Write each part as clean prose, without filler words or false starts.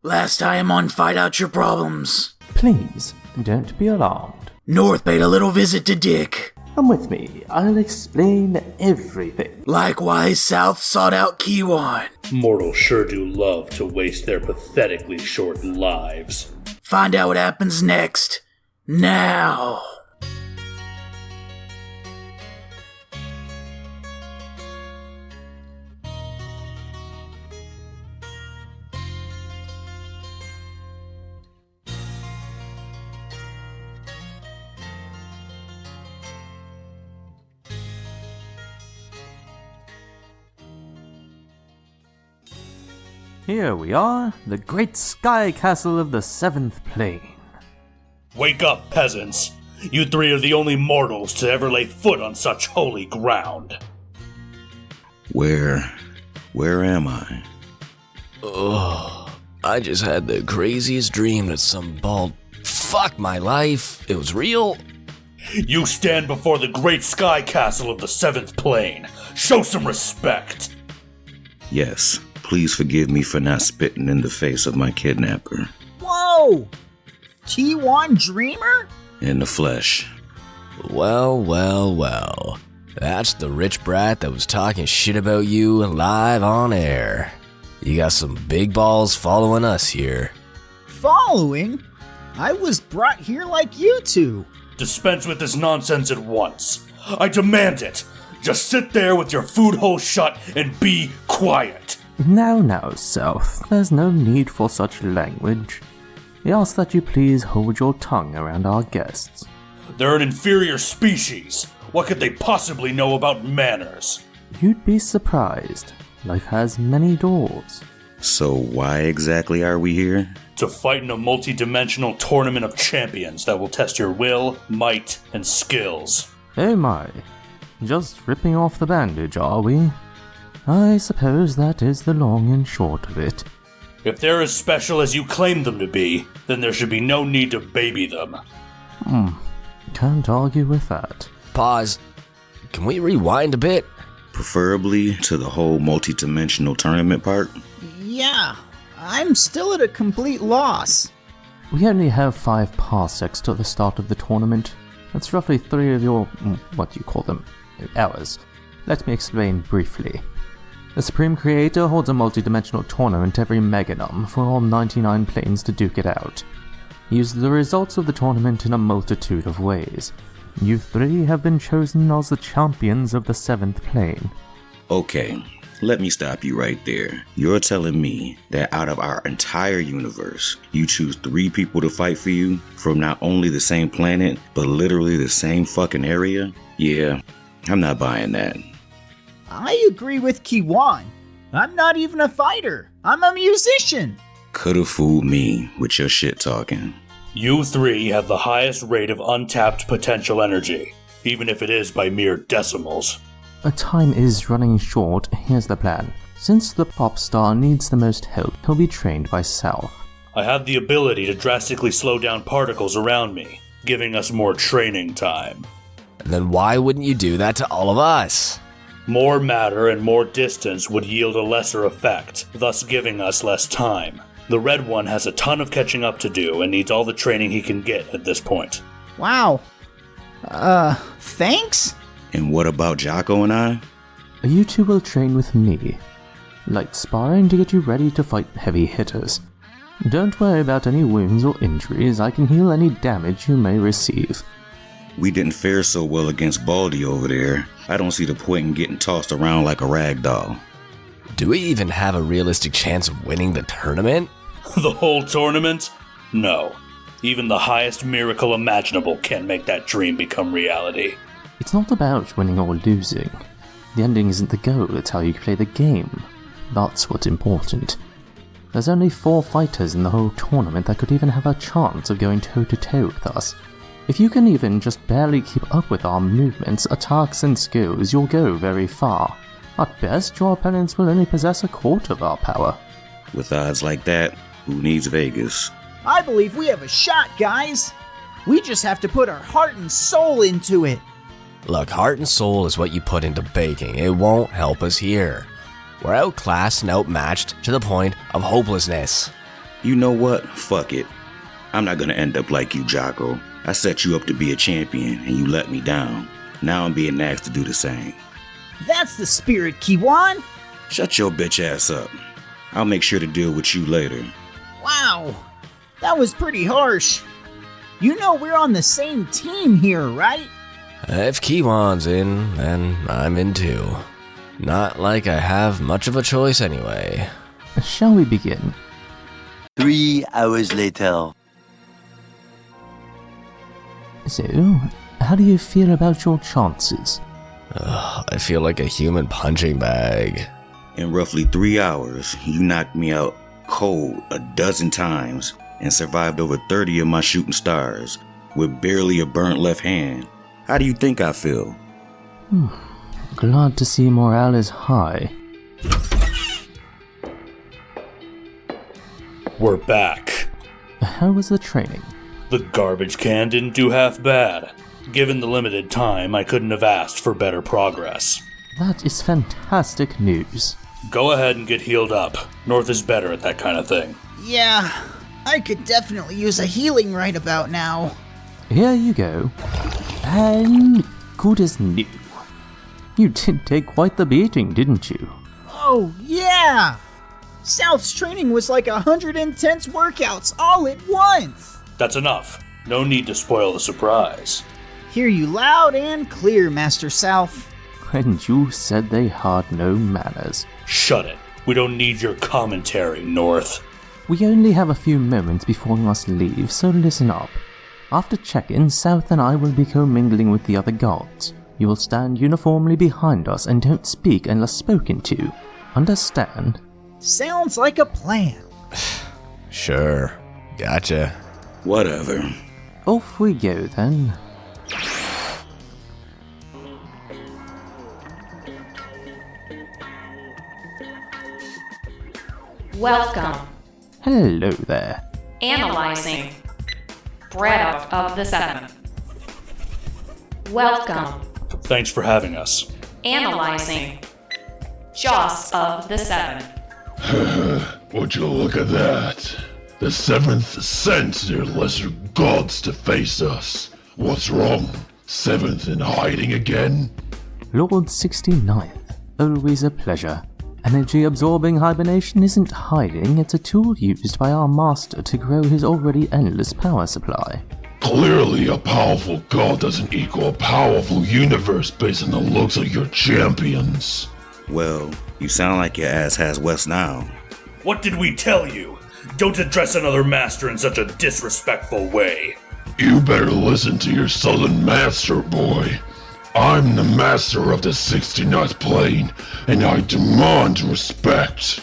Last time on Fight Out Your Problems. Please, don't be alarmed. North paid a little visit to Dick. Come with me, I'll explain everything. Likewise, South sought out Keywan. Mortals sure do love to waste their pathetically short lives. Find out what happens next. Now. Here we are, the great sky castle of the 7th plane. Wake up, peasants! You three are the only mortals to ever lay foot on such holy ground. Where am I? Ugh, I just had the craziest dream that some bald fuck my life. It was real. You stand before the great sky castle of the 7th plane. Show some respect. Yes, please forgive me for not spitting in the face of my kidnapper. Whoa! T1 Dreamer? In the flesh. Well. That's the rich brat that was talking shit about you live on air. You got some big balls following us here. Following? I was brought here like you two. Dispense with this nonsense at once. I demand it. Just sit there with your food hole shut and be quiet. Now, South, there's no need for such language. We ask that you please hold your tongue around our guests. They're an inferior species. What could they possibly know about manners? You'd be surprised. Life has many doors. So why exactly are we here? To fight in a multidimensional tournament of champions that will test your will, might, and skills. Oh my. Just ripping off the bandage, are we? I suppose that is the long and short of it. If they're as special as you claim them to be, then there should be no need to baby them. Can't argue with that. Pause. Can we rewind a bit? Preferably to the whole multi-dimensional tournament part? Yeah, I'm still at a complete loss. We only have 5 parsecs to the start of the tournament. That's roughly 3 of your, what do you call them, hours. Let me explain briefly. The Supreme Creator holds a multi-dimensional tournament every meganum for all 99 planes to duke it out. He uses the results of the tournament in a multitude of ways. You 3 have been chosen as the champions of the 7th plane. Okay, let me stop you right there. You're telling me that out of our entire universe, you choose 3 people to fight for you from not only the same planet, but literally the same fucking area? Yeah, I'm not buying that. I agree with Keywan. I'm not even a fighter. I'm a musician. Could've fooled me with your shit talking. You 3 have the highest rate of untapped potential energy, even if it is by mere decimals. Time is running short. Here's the plan. Since the pop star needs the most help, he'll be trained by South. I have the ability to drastically slow down particles around me, giving us more training time. Then why wouldn't you do that to all of us? More matter and more distance would yield a lesser effect, thus giving us less time. The red one has a ton of catching up to do and needs all the training he can get at this point. Wow. Thanks? And what about Jocko and I? You 2 will train with me. Light sparring to get you ready to fight heavy hitters. Don't worry about any wounds or injuries. I can heal any damage you may receive. We didn't fare so well against Baldy over there. I don't see the point in getting tossed around like a rag doll. Do we even have a realistic chance of winning the tournament? The whole tournament? No. Even the highest miracle imaginable can't make that dream become reality. It's not about winning or losing. The ending isn't the goal, it's how you play the game. That's what's important. There's only 4 fighters in the whole tournament that could even have a chance of going toe-to-toe with us. If you can even just barely keep up with our movements, attacks and skills, you'll go very far. At best, your opponents will only possess a quarter of our power. With odds like that, who needs Vegas? I believe we have a shot, guys. We just have to put our heart and soul into it. Look, heart and soul is what you put into baking. It won't help us here. We're outclassed and outmatched to the point of hopelessness. You know what? Fuck it. I'm not gonna end up like you, Jocko. I set you up to be a champion, and you let me down. Now I'm being asked to do the same. That's the spirit, Kiwan! Shut your bitch ass up. I'll make sure to deal with you later. Wow, that was pretty harsh. You know we're on the same team here, right? If Kiwan's in, then I'm in too. Not like I have much of a choice anyway. Shall we begin? 3 hours later. So, how do you feel about your chances? I feel like a human punching bag. In roughly 3 hours, you knocked me out cold 12 times and survived over 30 of my shooting stars with barely a burnt left hand. How do you think I feel? Glad to see morale is high. We're back. How was the training? The garbage can didn't do half bad. Given the limited time, I couldn't have asked for better progress. That is fantastic news. Go ahead and get healed up. North is better at that kind of thing. Yeah, I could definitely use a healing right about now. Here you go. And good as new. You did take quite the beating, didn't you? Oh, yeah! South's training was like 100 intense workouts all at once! That's enough. No need to spoil the surprise. Hear you loud and clear, Master South. And you said they had no manners. Shut it. We don't need your commentary, North. We only have a few moments before we must leave, so listen up. After check-in, South and I will be commingling with the other guards. You will stand uniformly behind us and don't speak unless spoken to. Understand? Sounds like a plan. Sure. Gotcha. Whatever. Off we go then. Welcome. Hello there. Analyzing. Brett of the 7. Welcome. Thanks for having us. Analyzing. Joss of the 7. Would you look at that? The 7th sent their lesser gods to face us. What's wrong? 7th in hiding again? Lord 69th. Always a pleasure. Energy-absorbing hibernation isn't hiding, it's a tool used by our master to grow his already endless power supply. Clearly, a powerful god doesn't equal a powerful universe based on the looks of your champions. Well, you sound like your ass has West now. What did we tell you? Don't address another master in such a disrespectful way. You better listen to your southern master, boy. I'm the master of the 69th plane, and I demand respect.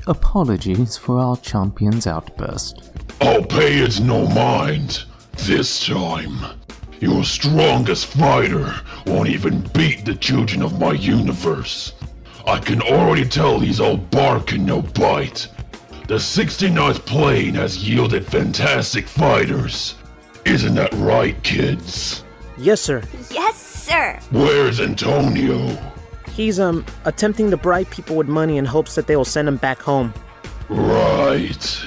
Apologies for our champion's outburst. I'll pay it no mind. This time, your strongest fighter won't even beat the children of my universe. I can already tell he's all bark and no bite. The 69th plane has yielded fantastic fighters. Isn't that right, kids? Yes, sir. Yes, sir. Where's Antonio? He's, attempting to bribe people with money in hopes that they will send him back home. Right.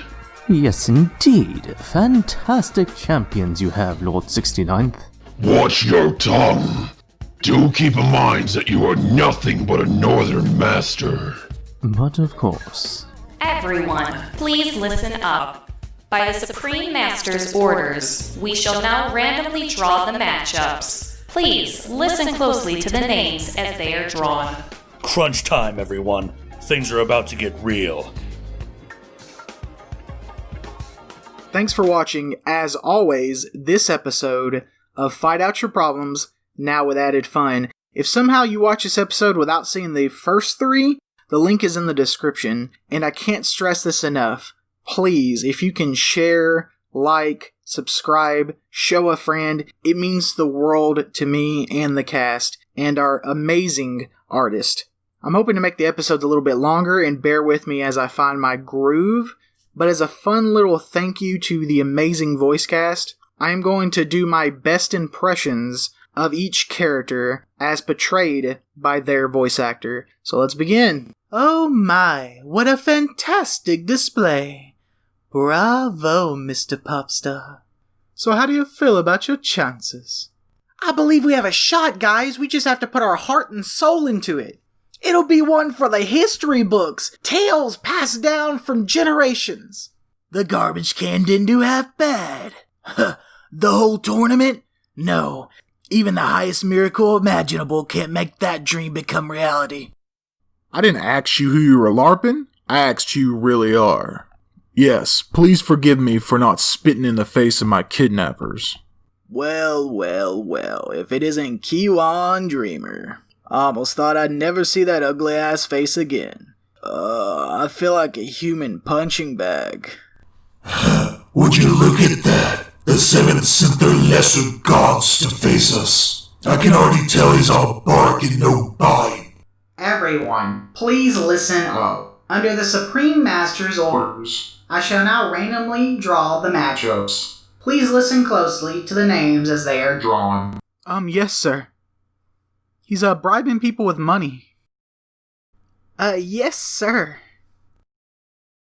Yes, indeed. Fantastic champions you have, Lord 69th. Watch your tongue. Do keep in mind that you are nothing but a northern master. But of course. Everyone, please listen up. By the Supreme Master's orders, we shall now randomly draw the matchups. Please listen closely to the names as they are drawn. Crunch time, everyone. Things are about to get real. Thanks for watching, as always, this episode of Fight Out Your Problems, now with added fun. If somehow you watch this episode without seeing the first 3, the link is in the description, and I can't stress this enough. Please, if you can share, like, subscribe, show a friend, it means the world to me and the cast, and our amazing artist. I'm hoping to make the episodes a little bit longer, and bear with me as I find my groove, but as a fun little thank you to the amazing voice cast, I am going to do my best impressions of each character as portrayed by their voice actor. So let's begin. Oh my, what a fantastic display. Bravo, Mr. Popstar. So how do you feel about your chances? I believe we have a shot, guys. We just have to put our heart and soul into it. It'll be one for the history books. Tales passed down from generations. The garbage can didn't do half bad. The whole tournament? No. Even the highest miracle imaginable can't make that dream become reality. I didn't ask you who you were LARPing. I asked who you really are. Yes, please forgive me for not spitting in the face of my kidnappers. Well, if it isn't Kiwan Dreamer. I almost thought I'd never see that ugly-ass face again. I feel like a human punching bag. Would you look at that? The Seventh sent their lesser gods to face us. I can already tell he's all bark and no bite. Everyone, please listen up. Under the Supreme Master's orders, I shall now randomly draw the matchups. Please listen closely to the names as they are drawn. Yes, sir. He's bribing people with money. Yes, sir.